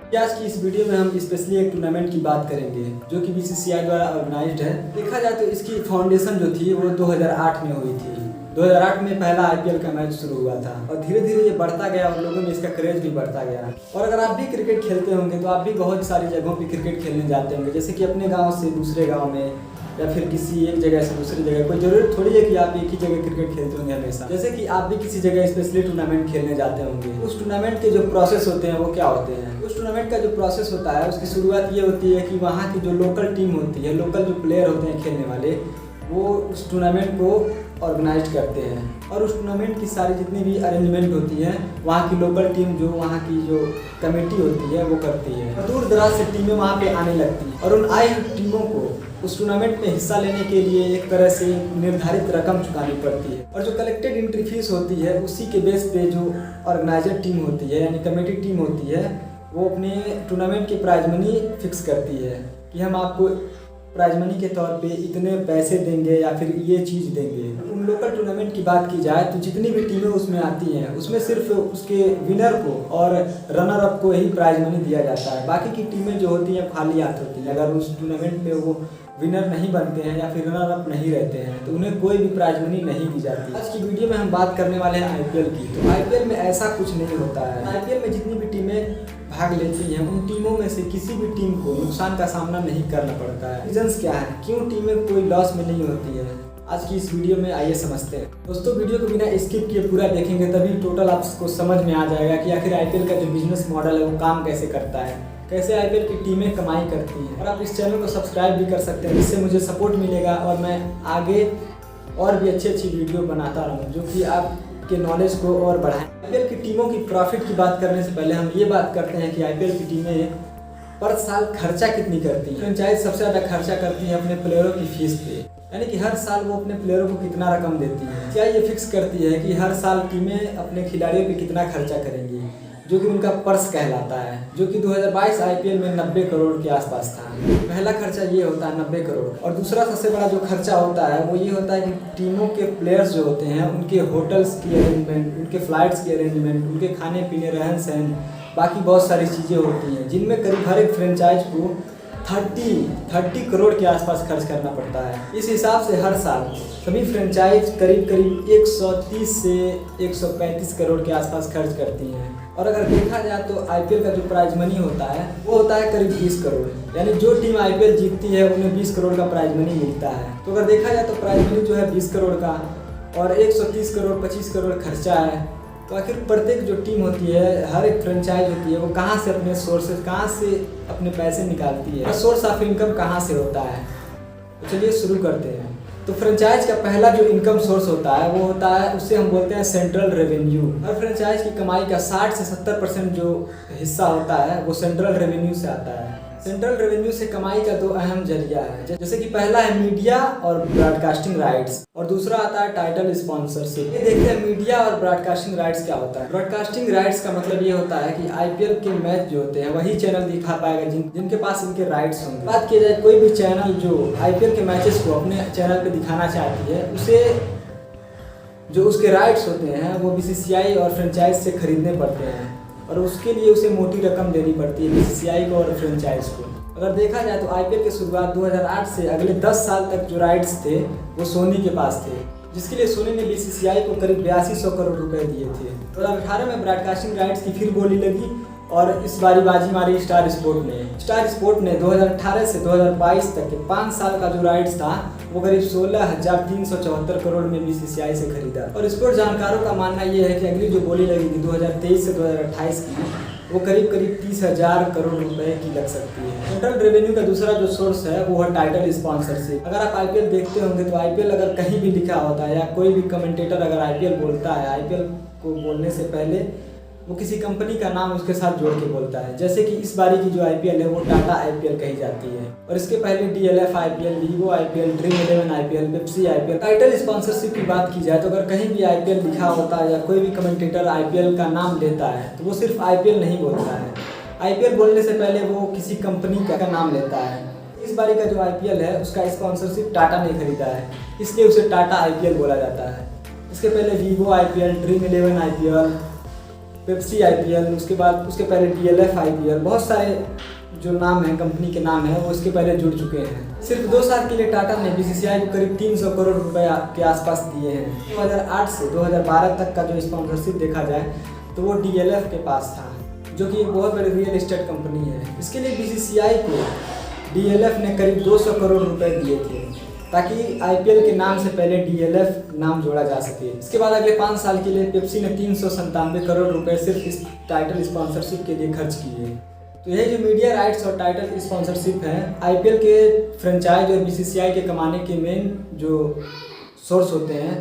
आज की इस वीडियो में हम स्पेशली एक टूर्नामेंट की बात करेंगे जो कि बीसीसीआई द्वारा ऑर्गेनाइज्ड है। देखा जाए तो इसकी फाउंडेशन जो थी वो 2008 में हुई थी। 2008 में पहला आईपीएल का मैच शुरू हुआ था और धीरे धीरे ये बढ़ता गया और लोगों में इसका क्रेज भी बढ़ता गया। और अगर आप भी क्रिकेट खेलते होंगे तो आप भी बहुत सारी जगहों पे क्रिकेट खेलने जाते होंगे, जैसे कि अपने गाँव से दूसरे गाँव में या फिर किसी एक जगह से दूसरी जगह। कोई जरूरत थोड़ी है कि आप एक ही जगह क्रिकेट खेलते होंगे हमेशा। जैसे कि आप भी किसी जगह स्पेशली टूर्नामेंट खेलने जाते होंगे। उस टूर्नामेंट के जो प्रोसेस होते हैं वो क्या होते हैं? उस टूर्नामेंट का जो प्रोसेस होता है उसकी शुरुआत ये होती है कि वहाँ की जो लोकल टीम होती है, लोकल जो प्लेयर होते हैं खेलने वाले, वो उस टूर्नामेंट को ऑर्गेनाइज करते हैं और उस टूर्नामेंट की सारी जितनी भी अरेंजमेंट होती है वहाँ की लोकल टीम, जो वहाँ की जो कमेटी होती है वो करती है। दूर दराज से टीमें वहाँ पे आने लगती हैं और उन आई टीमों को उस टूर्नामेंट में हिस्सा लेने के लिए एक तरह से निर्धारित रकम चुकानी पड़ती है और जो कलेक्टेड एंट्री फीस होती है उसी के बेस पे जो ऑर्गेनाइजर टीम होती है यानी कमेटी टीम होती है वो अपने टूर्नामेंट की प्राइज मनी फिक्स करती है कि हम आपको प्राइज मनी के तौर पे इतने पैसे देंगे या फिर ये चीज़ देंगे। उन लोकल टूर्नामेंट की बात की जाए तो जितनी भी टीमें उसमें आती हैं उसमें सिर्फ उसके विनर को और रनर अप को ही प्राइज मनी दिया जाता है। बाकी की टीमें जो होती हैं खाली हाथ होती हैं। अगर उस टूर्नामेंट में वो विनर नहीं बनते हैं या फिर रनर अप नहीं रहते हैं तो उन्हें कोई भी प्राइज मनी नहीं दी जाती। आज की वीडियो में हम बात करने वाले हैं आईपीएल की। तो आईपीएल में ऐसा कुछ नहीं होता है। आईपीएल में जितनी भी टीमें भाग लेती हैं उन टीमों में से किसी भी टीम को नुकसान का सामना नहीं करना पड़ता है। रीजंस क्या है, क्यों टीमें कोई लॉस में नहीं होती है, आज की इस वीडियो में आइए समझते हैं। दोस्तों वीडियो को बिना स्किप किए पूरा देखेंगे तभी टोटल आपको समझ में आ जाएगा कि आखिर आईपीएल का जो बिजनेस मॉडल है वो काम कैसे करता है, कैसे आईपीएल की टीमें कमाई करती हैं। और आप इस चैनल को सब्सक्राइब भी कर सकते हैं, जिससे मुझे सपोर्ट मिलेगा और मैं आगे और भी अच्छी वीडियो बनाता रहूँ जो कि आपके नॉलेज को और बढ़ाएं। आईपीएल की टीमों की प्रॉफिट की बात करने से पहले हम ये बात करते हैं कि आईपीएल की टीमें पर साल खर्चा कितनी करती हैं। फ्रेंचाइज सबसे ज़्यादा खर्चा करती है अपने प्लेयरों की फीस पे, यानी कि हर साल वो अपने प्लेयरों को कितना रकम देती है। क्या ये फिक्स करती है कि हर साल टीमें अपने खिलाड़ियों पे कितना खर्चा करेंगी, जो कि उनका पर्स कहलाता है, जो कि 2022 आईपीएल में 90 करोड़ के आसपास था। पहला खर्चा ये होता है 90 करोड़। और दूसरा सबसे बड़ा जो खर्चा होता है वो ये होता है कि टीमों के प्लेयर्स जो होते हैं उनके होटल्स की अरेंजमेंट, उनके फ्लाइट्स की अरेंजमेंट, उनके खाने पीने, रहन सहन, बाकी बहुत सारी चीज़ें होती हैं जिनमें करीब हर एक फ्रेंचाइज को 30 करोड़ के आसपास खर्च करना पड़ता है। इस हिसाब से हर साल सभी फ्रेंचाइज करीब 130 से 135 करोड़ के आसपास खर्च करती हैं। और अगर देखा जाए तो आईपीएल का जो प्राइज मनी होता है वो होता है करीब 20 करोड़, यानी जो टीम आईपीएल जीतती है उन्हें 20 करोड़ का प्राइज मनी मिलता है। तो अगर देखा जाए तो प्राइज मनी जो है 20 करोड़ का और 130 करोड़ 25 करोड़ खर्चा है, तो आखिर प्रत्येक जो टीम होती है, हर एक फ्रेंचाइज होती है, वो कहाँ से अपने सोर्सेज, कहाँ से अपने पैसे निकालती है, सोर्स ऑफ इनकम कहाँ से होता है। तो चलिए शुरू करते हैं। तो फ्रेंचाइज का पहला जो इनकम सोर्स होता है वो होता है, उससे हम बोलते हैं सेंट्रल रेवेन्यू। हर फ्रेंचाइज की कमाई का 60 से 70% जो हिस्सा होता है वो सेंट्रल रेवेन्यू से आता है। सेंट्रल रेवेन्यू से कमाई का दो अहम जरिया है, जैसे कि पहला है मीडिया और ब्रॉडकास्टिंग राइट्स और दूसरा आता है टाइटल स्पॉन्सरशिप। ये देखते हैं मीडिया और ब्रॉडकास्टिंग राइट्स क्या होता है। ब्रॉडकास्टिंग राइट्स का मतलब ये होता है कि आईपीएल के मैच जो होते हैं वही चैनल दिखा पाएगा जिनके पास इनके राइट्स होंगे। बात की जाए कोई भी चैनल जो आईपीएल के मैचेस को अपने चैनल पे दिखाना चाहती है, उसे जो उसके राइट्स होते हैं वो बीसीसीआई और फ्रेंचाइज से खरीदने पड़ते हैं और उसके लिए उसे मोटी रकम देनी पड़ती है बीसीसीआई को और फ्रेंचाइज को। अगर देखा जाए तो आईपीएल की शुरुआत 2008 से अगले 10 साल तक जो राइट्स थे वो सोनी के पास थे, जिसके लिए सोनी ने बीसीसीआई को करीब 8200 करोड़ रुपए दिए थे। 2018 में ब्रॉडकास्टिंग राइट्स की फिर बोली लगी और इस बारी बाजी मारी स्टार स्पोर्ट ने 2018 से 2022 तक के 5 साल का जो राइट्स था वो करीब 16,374 करोड़ में बीसीसीआई से खरीदा। और स्पोर्ट जानकारों का मानना ये है कि अगली जो बोली लगेगी 2023 से 2028 की वो करीब 30,000 करोड़ रुपए की लग सकती है। सेंट्रल रेवेन्यू का दूसरा जो सोर्स है वो है टाइटल स्पॉन्सरशिप। अगर आप आईपीएल देखते होंगे तो आईपीएल अगर कहीं भी लिखा होता है या कोई भी कमेंटेटर अगर आईपीएल बोलता है, आईपीएल को बोलने से पहले वो किसी कंपनी का नाम उसके साथ जोड़ के बोलता है। जैसे कि इस बारी की जो आईपीएल है वो टाटा आईपीएल कही जाती है और इसके पहले DLF IPL, Vivo IPL, dream 11 IPL, Pepsi IPL. Title sponsorship की बात की जाए तो अगर कहीं भी आईपीएल लिखा होता है या कोई भी कमेंटेटर आईपीएल का नाम लेता है तो वो सिर्फ आईपीएल नहीं बोलता है। आईपीएल बोलने से पहले वो किसी कंपनी का नाम लेता है। इस बारी का जो आईपीएल है उसका स्पॉन्सरशिप टाटा ने खरीदा है, इसलिए उसे टाटा आईपीएल बोला जाता है। इसके पहले Vivo IPL, dream 11 IPL, Pepsi IPL, उसके बाद उसके पहले DLF IPL, बहुत सारे जो नाम हैं कंपनी के नाम हैं वो उसके पहले जुड़ चुके हैं। सिर्फ 2 साल के लिए टाटा ने BCCI को करीब 300 करोड़ रुपए के आसपास दिए हैं। 2008 से 2012 तक का जो स्पॉन्सरशिप देखा जाए तो वो DLF के पास था, जो कि एक बहुत बड़ी रियल एस्टेट कंपनी है। इसके लिए BCCI को DLF ने करीब 200 करोड़ रुपए दिए थे ताकि IPL के नाम से पहले DLF नाम जोड़ा जा सके। इसके बाद अगले 5 साल के लिए पेप्सी ने 397 करोड़ रुपए सिर्फ इस टाइटल स्पॉन्सरशिप के लिए खर्च किए। तो यही जो मीडिया राइट्स और टाइटल स्पॉन्सरशिप है, IPL के फ्रेंचाइज और BCCI के कमाने के मेन जो सोर्स होते हैं,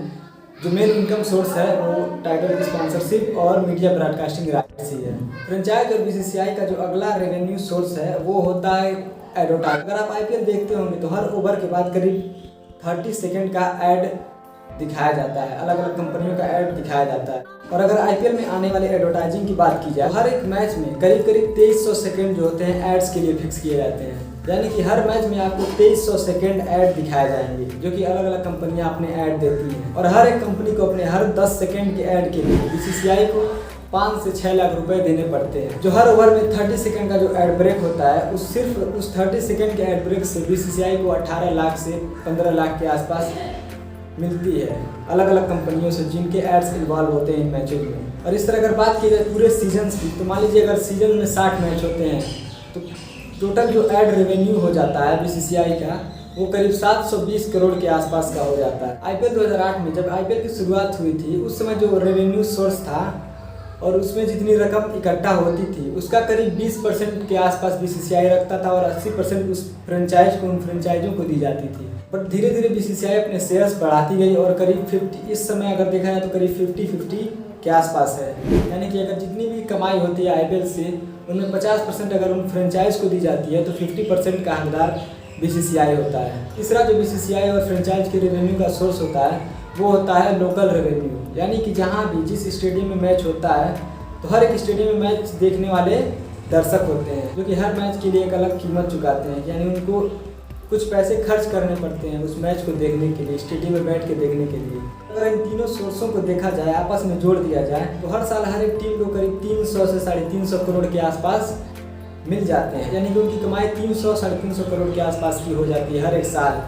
जो मेन इनकम सोर्स है वो टाइटल स्पॉन्सरशिप और मीडिया ब्रॉडकास्टिंग राइट्स ही है। फ्रेंचाइज और BCCI का जो अगला रेवेन्यू सोर्स है वो होता है एडवर्टाइज। अगर आप IPL देखते होंगे तो हर ओवर के बाद करीब 30 सेकेंड का एड दिखाया जाता है, अलग अलग कंपनियों का ऐड दिखाया जाता है। और अगर IPL में आने वाले एडवर्टाइजिंग की बात की जाए, हर एक मैच में करीब 2300 सेकेंड जो होते हैं एड्स के लिए फिक्स किए जाते हैं। यानी कि हर मैच में आपको 2300 सेकेंड ऐड दिखाए जाएंगे, जो कि अलग अलग कंपनियां अपने ऐड देती हैं। और हर एक कंपनी को अपने हर 10 सेकेंड के ऐड के लिए BCCI को 5 से 6 लाख रुपए देने पड़ते हैं। जो हर ओवर में 30 सेकेंड का जो एड ब्रेक होता है, सिर्फ उस 30 सेकेंड के एड ब्रेक से BCCI को 18 लाख से 15 लाख के आसपास मिलती है अलग अलग कंपनियों से, जिनके एड्स इन्वॉल्व होते हैं इन मैचों में। और इस तरह अगर बात की जाए पूरे सीजन्स की, तो मान लीजिए अगर सीजन में 60 मैच होते हैं तो टोटल जो एड रेवेन्यू हो जाता है BCCI का वो करीब 720 करोड़ के आसपास का हो जाता है। IPL 2008 में जब IPL की शुरुआत हुई थी, उस समय जो रेवेन्यू सोर्स था और उसमें जितनी रकम इकट्ठा होती थी उसका करीब 20% के आसपास BCCI रखता था और 80% उस फ्रेंचाइज को, उन फ्रेंचाइजों को दी जाती थी। बट धीरे धीरे BCCI अपने शेयर्स बढ़ाती गई और करीब 50, इस समय अगर देखा जाए तो करीब 50-50 के आसपास है। यानी कि अगर जितनी भी कमाई होती है IPL से, उनमें 50% अगर उन फ्रेंचाइज को दी जाती है तो 50% का हकदार BCCI होता है। तीसरा जो BCCI और फ्रेंचाइज के रेवेन्यू का सोर्स होता है वो होता है लोकल रेवेन्यू। यानी कि जहाँ भी जिस स्टेडियम में मैच होता है तो हर एक स्टेडियम में मैच देखने वाले दर्शक होते हैं, जो कि हर मैच के लिए एक अलग कीमत चुकाते हैं। यानी उनको कुछ पैसे खर्च करने पड़ते हैं उस मैच को देखने के लिए, स्टेडियम में बैठ के देखने के लिए। अगर इन तीनों सोर्सों को देखा जाए, आपस में जोड़ दिया जाए, तो हर साल हर एक टीम को करीब 300 से 350 करोड़ के आसपास मिल जाते हैं। यानी कि उनकी कमाई 300-350 करोड़ के आसपास की हो जाती है हर एक साल,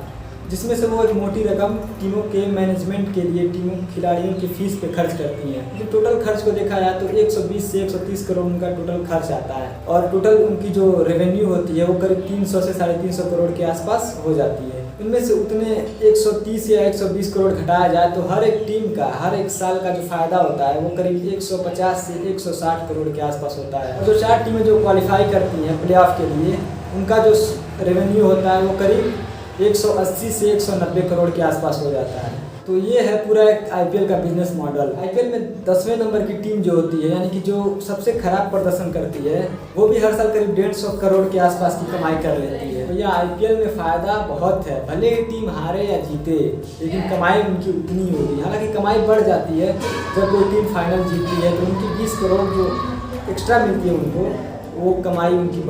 जिसमें से वो एक मोटी रकम टीमों के मैनेजमेंट के लिए, टीमों खिलाड़ियों की फीस पे खर्च करती हैं। तो टोटल खर्च को देखा जाए तो 120 से 130 करोड़ उनका टोटल खर्च आता है और टोटल उनकी जो रेवेन्यू होती है वो करीब 300 से 350 करोड़ के आसपास हो जाती है। इनमें से उतने 130 या 120 करोड़ घटाया जाए तो हर एक टीम का हर एक साल का जो फायदा होता है वो करीब 150 से 160 करोड़ के आसपास होता है। और जो 4 टीमें जो क्वालिफाई करती हैं प्लेऑफ के लिए, उनका जो रेवेन्यू होता है वो करीब 180 से 190 करोड़ के आसपास हो जाता है। तो ये है पूरा एक IPL का बिजनेस मॉडल। IPL में 10वें नंबर की टीम जो होती है, यानी कि जो सबसे खराब प्रदर्शन करती है, वो भी हर साल करीब 150 करोड़ के आसपास की कमाई कर लेती है। तो यह IPL में फ़ायदा बहुत है, भले ही टीम हारे या जीते, लेकिन कमाई उनकी उतनी होगी। हालांकि कमाई बढ़ जाती है जब कोई टीम फाइनल जीतती है तो उनकी 20 करोड़ जो एक्स्ट्रा मिलती है उनको, वो कमाई उनकी